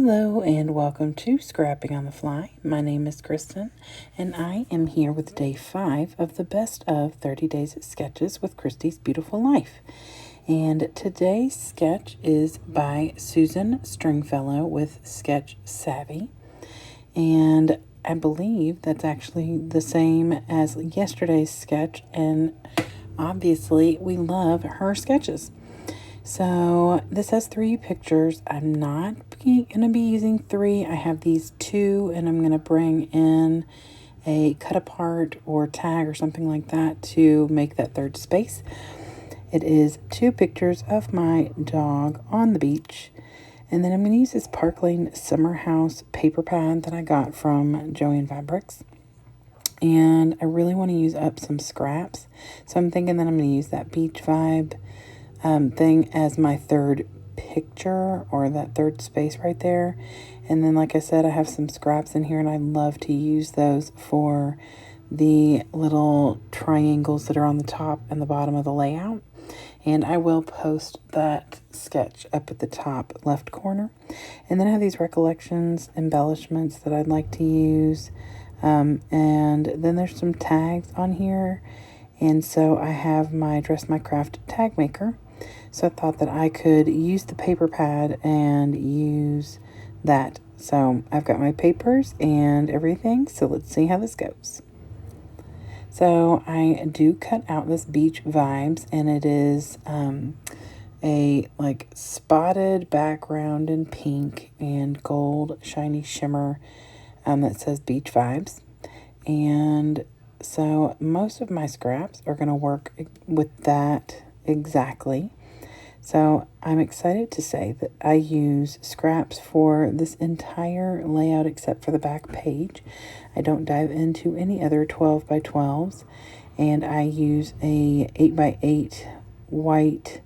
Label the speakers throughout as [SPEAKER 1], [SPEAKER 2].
[SPEAKER 1] Hello and welcome to Scrapping on the Fly. My name is Kristen and I am here with day 5 of the best of 30 days sketches with Christy's Beautiful Life. And today's sketch is by Susan Stringfellow with Sketch Savvy. And I believe that's actually the same as yesterday's sketch, and obviously we love her sketches. So this has 3 pictures. I'm not going to be using 3. I have these 2, and I'm going to bring in a cut apart or tag or something like that to make that 3rd space. It is 2 pictures of my dog on the beach. And then I'm going to use this Park Lane Summer House paper pad that I got from Joann Fabrics. And I really want to use up some scraps. So I'm thinking that I'm going to use that beach vibe thing as my 3rd picture, or that 3rd space right there. And then, like I said, I have some scraps in here, and I love to use those for the little triangles that are on the top and the bottom of the layout. And I will post that sketch up at the top left corner. And then I have these recollections, embellishments that I'd like to use. And then there's some tags on here. And so I have my Dress My Craft tag maker. So I thought that I could use the paper pad and use that. So I've got my papers and everything. So let's see how this goes. So I do cut out this beach vibes, and it is a like spotted background in pink and gold shiny shimmer that says beach vibes. And so most of my scraps are going to work with that exactly. So I'm excited to say that I use scraps for this entire layout except for the back page. I don't dive into any other 12 by 12s, and I use a 8 by 8 white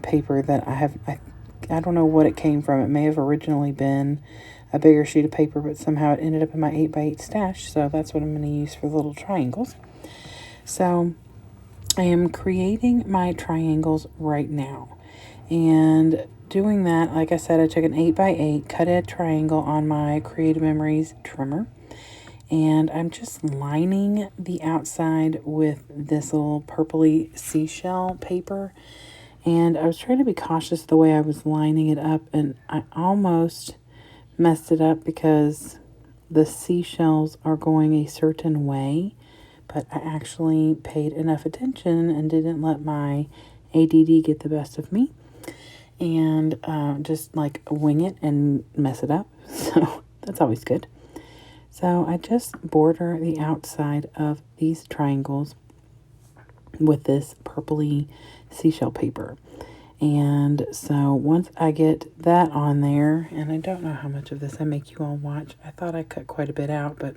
[SPEAKER 1] paper that I don't know what it came from. It may have originally been a bigger sheet of paper, but somehow it ended up in my 8 by 8 stash. So that's what I'm going to use for the little triangles. So I am creating my triangles right now. And doing that, like I said, I took an 8 by 8, cut a triangle on my Creative Memories trimmer. And I'm just lining the outside with this little purpley seashell paper. And I was trying to be cautious the way I was lining it up, and I almost messed it up because the seashells are going a certain way, but I actually paid enough attention and didn't let my ADD get the best of me, and just like wing it and mess it up. So that's always good. So I just border the outside of these triangles with this purpley seashell paper. And so once I get that on there, and I don't know how much of this I make you all watch. I thought I cut quite a bit out, but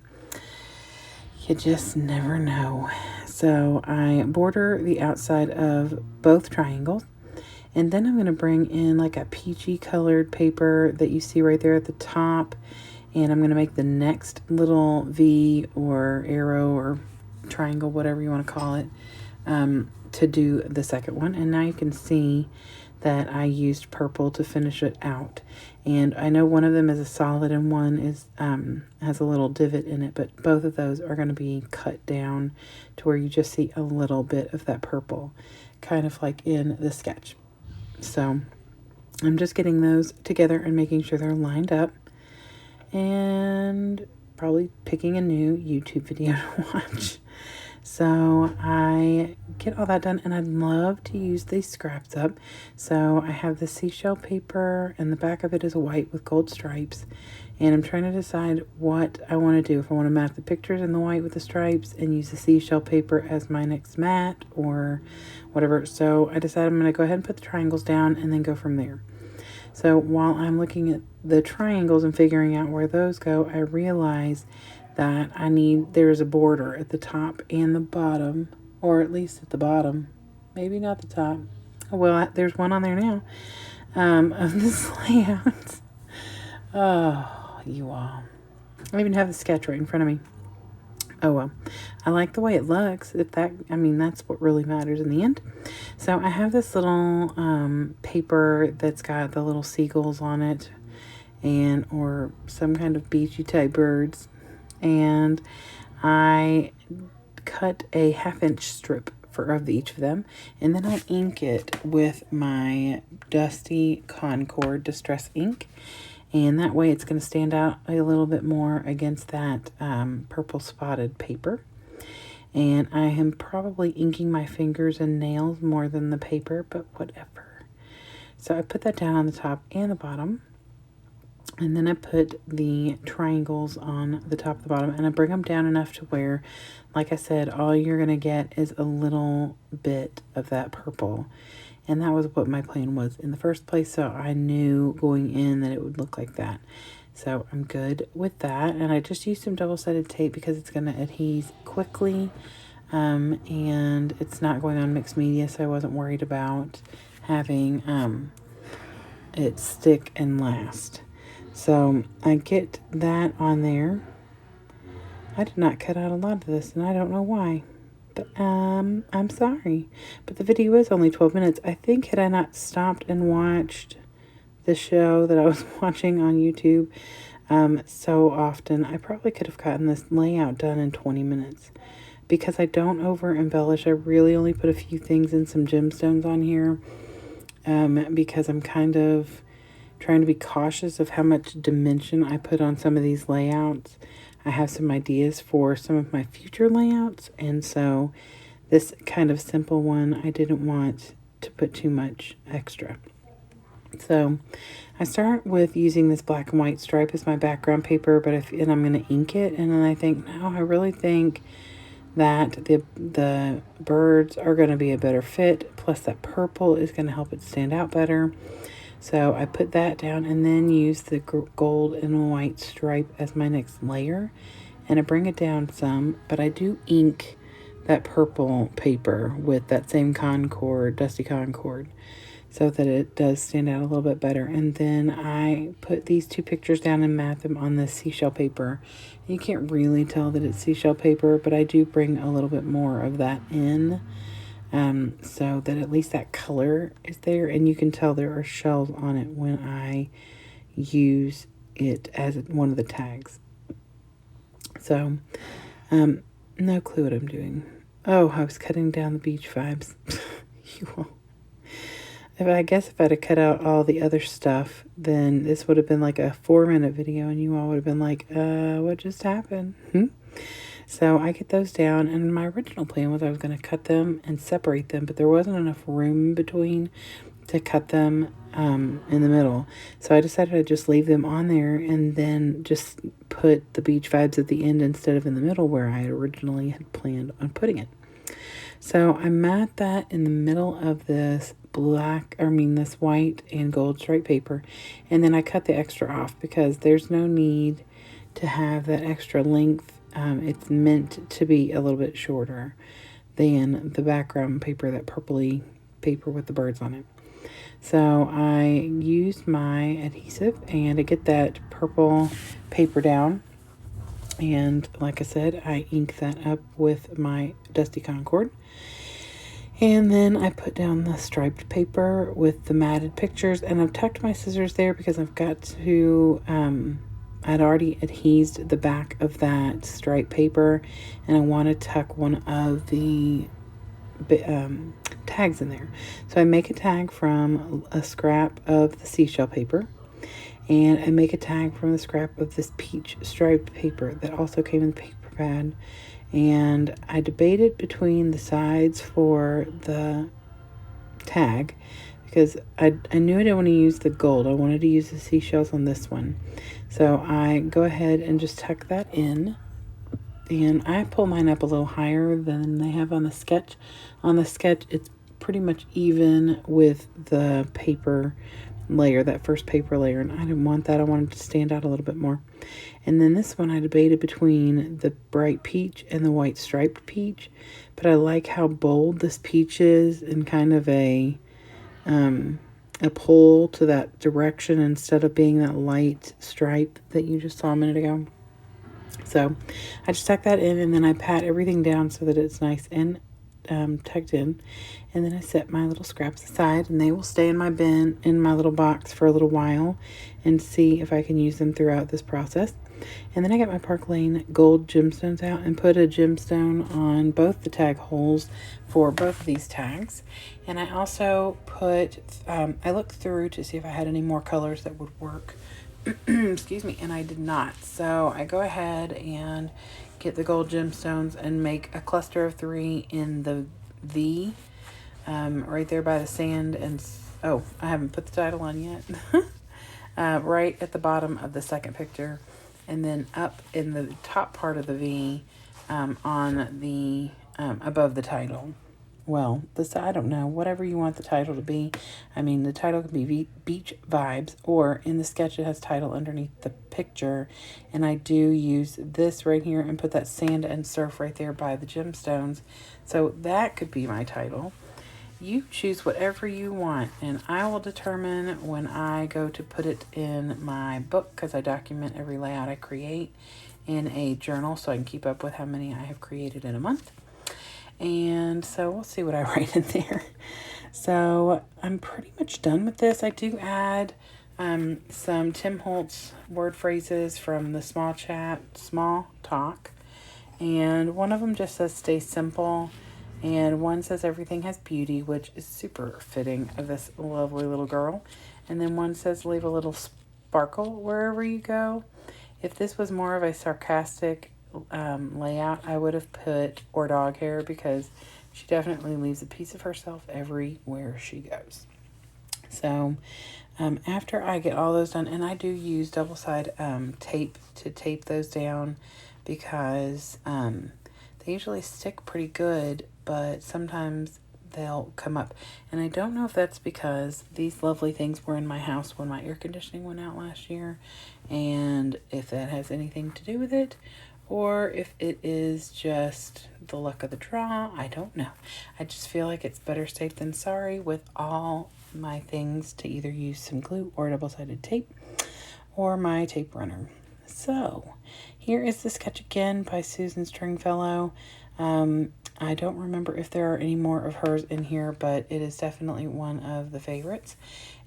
[SPEAKER 1] you just never know. So I border the outside of both triangles, and then I'm going to bring in like a peachy colored paper that you see right there at the top, and I'm going to make the next little V or arrow or triangle, whatever you want to call it, to do the second one. And now you can see that I used purple to finish it out. And I know one of them is a solid and one is has a little divot in it, but both of those are going to be cut down to where you just see a little bit of that purple, kind of like in the sketch. So I'm just getting those together and making sure they're lined up, and probably picking a new YouTube video to watch. So I get all that done, and I'd love to use these scraps up. So I have the seashell paper, and the back of it is white with gold stripes. And I'm trying to decide what I want to do. If I want to mat the pictures in the white with the stripes and use the seashell paper as my next mat or whatever. So I decided I'm going to go ahead and put the triangles down and then go from there. So while I'm looking at the triangles and figuring out where those go, I realize that there's a border at the top and the bottom, or at least at the bottom, maybe not the top. Oh, well, there's one on there now, of this layout. Oh, you all. I even have the sketch right in front of me. Oh well, I like the way it looks. If that, I mean, that's what really matters in the end. So I have this little paper that's got the little seagulls on it, and or some kind of beachy type birds, and I cut a 1/2 inch strip of each of them, and then I ink it with my Dusty Concord Distress ink, and that way it's going to stand out a little bit more against that purple spotted paper. And I am probably inking my fingers and nails more than the paper, but whatever. So I put that down on the top and the bottom. And then I put the triangles on the top and the bottom, and I bring them down enough to where, like I said, all you're going to get is a little bit of that purple. And that was what my plan was in the first place, so I knew going in that it would look like that. So I'm good with that, and I just used some double-sided tape because it's going to adhere quickly, and it's not going on mixed media, so I wasn't worried about having it stick and last. So I get that on there. I did not cut out a lot of this, and I don't know why. But I'm sorry. But the video is only 12 minutes. I think had I not stopped and watched the show that I was watching on YouTube so often, I probably could have gotten this layout done in 20 minutes. Because I don't over embellish. I really only put a few things and some gemstones on here. Because I'm kind of trying to be cautious of how much dimension I put on some of these layouts. I have some ideas for some of my future layouts, and so this kind of simple one, I didn't want to put too much extra. So I start with using this black and white stripe as my background paper, but and I'm going to ink it, and then I think, no, I really think that the birds are going to be a better fit, plus that purple is going to help it stand out better. So I put that down and then use the gold and white stripe as my next layer. And I bring it down some, but I do ink that purple paper with that same Concord, Dusty Concord, so that it does stand out a little bit better. And then I put these two pictures down and mat them on the seashell paper. You can't really tell that it's seashell paper, but I do bring a little bit more of that in. So that at least that color is there, and you can tell there are shells on it when I use it as one of the tags. So, no clue what I'm doing. Oh, I was cutting down the beach vibes. I guess if I'd have cut out all the other stuff, then this would have been like a 4-minute video, and you all would have been like, what just happened? So I get those down, and my original plan was I was going to cut them and separate them, but there wasn't enough room between to cut them in the middle. So I decided to just leave them on there and then just put the beach vibes at the end instead of in the middle where I originally had planned on putting it. So I mat that in the middle of this this white and gold stripe paper, and then I cut the extra off because there's no need to have that extra length. It's meant to be a little bit shorter than the background paper, that purpley paper with the birds on it. So I used my adhesive and to get that purple paper down. And like I said, I ink that up with my Dusty Concord. And then I put down the striped paper with the matted pictures, and I've tucked my scissors there because I've got to, I'd already adhesed the back of that striped paper, and I want to tuck one of the tags in there. So I make a tag from a scrap of the seashell paper, and I make a tag from the scrap of this peach striped paper that also came in the paper pad. And I debated between the sides for the tag because I knew I didn't want to use the gold. I wanted to use the seashells on this one. So I go ahead and just tuck that in. And I pull mine up a little higher than they have on the sketch. On the sketch, it's pretty much even with the paper layer, that first paper layer, and I didn't want that. I wanted to stand out a little bit more. And then this one I debated between the bright peach and the white striped peach, but I like how bold this peach is and kind of a pull to that direction instead of being that light stripe that you just saw a minute ago. So I just tuck that in, and then I pat everything down so that it's nice and tucked in. And then I set my little scraps aside, and they will stay in my bin, in my little box for a little while, and see if I can use them throughout this process. And then I get my Park Lane gold gemstones out and put a gemstone on both the tag holes for both of these tags. And I also put, I looked through to see if I had any more colors that would work. Excuse me, and I did not. So I go ahead and get the gold gemstones and make a cluster of 3 in the V, right there by the sand. And oh, I haven't put the title on yet. Right at the bottom of the second picture, and then up in the top part of the V, on the above the title. Well, this, I don't know, whatever you want the title to be. I mean, the title could be Beach Vibes, or in the sketch it has title underneath the picture. And I do use this right here and put that sand and surf right there by the gemstones. So that could be my title. You choose whatever you want, and I will determine when I go to put it in my book, because I document every layout I create in a journal so I can keep up with how many I have created in a month. And so we'll see what I write in there. So I'm pretty much done with this. I do add some Tim Holtz word phrases from the Small Talk. And one of them just says stay simple. And one says everything has beauty, which is super fitting of this lovely little girl. And then one says leave a little sparkle wherever you go. If this was more of a sarcastic layout, I would have put or dog hair, because she definitely leaves a piece of herself everywhere she goes. So after I get all those done, and I do use double-side tape to tape those down, because they usually stick pretty good, but sometimes they'll come up. And I don't know if that's because these lovely things were in my house when my air conditioning went out last year, and if that has anything to do with it, or if it is just the luck of the draw. I don't know. I just feel like it's better safe than sorry with all my things to either use some glue or double-sided tape or my tape runner. So here is the sketch again by Susan Stringfellow. I don't remember if there are any more of hers in here, but it is definitely one of the favorites.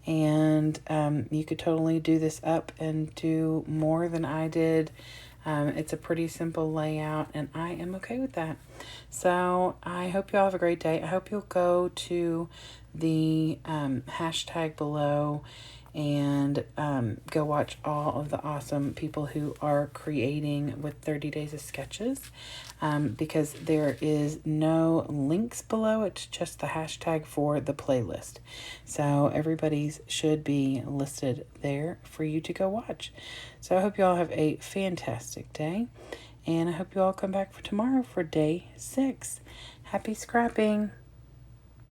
[SPEAKER 1] And you could totally do this up and do more than I did. It's a pretty simple layout, and I am okay with that. So I hope you all have a great day. I hope you'll go to the hashtag below and go watch all of the awesome people who are creating with 30 Days of Sketches, because there is no links below. It's just the hashtag for the playlist. So everybody's should be listed there for you to go watch. So I hope you all have a fantastic day, and I hope you all come back for tomorrow for day 6. Happy scrapping!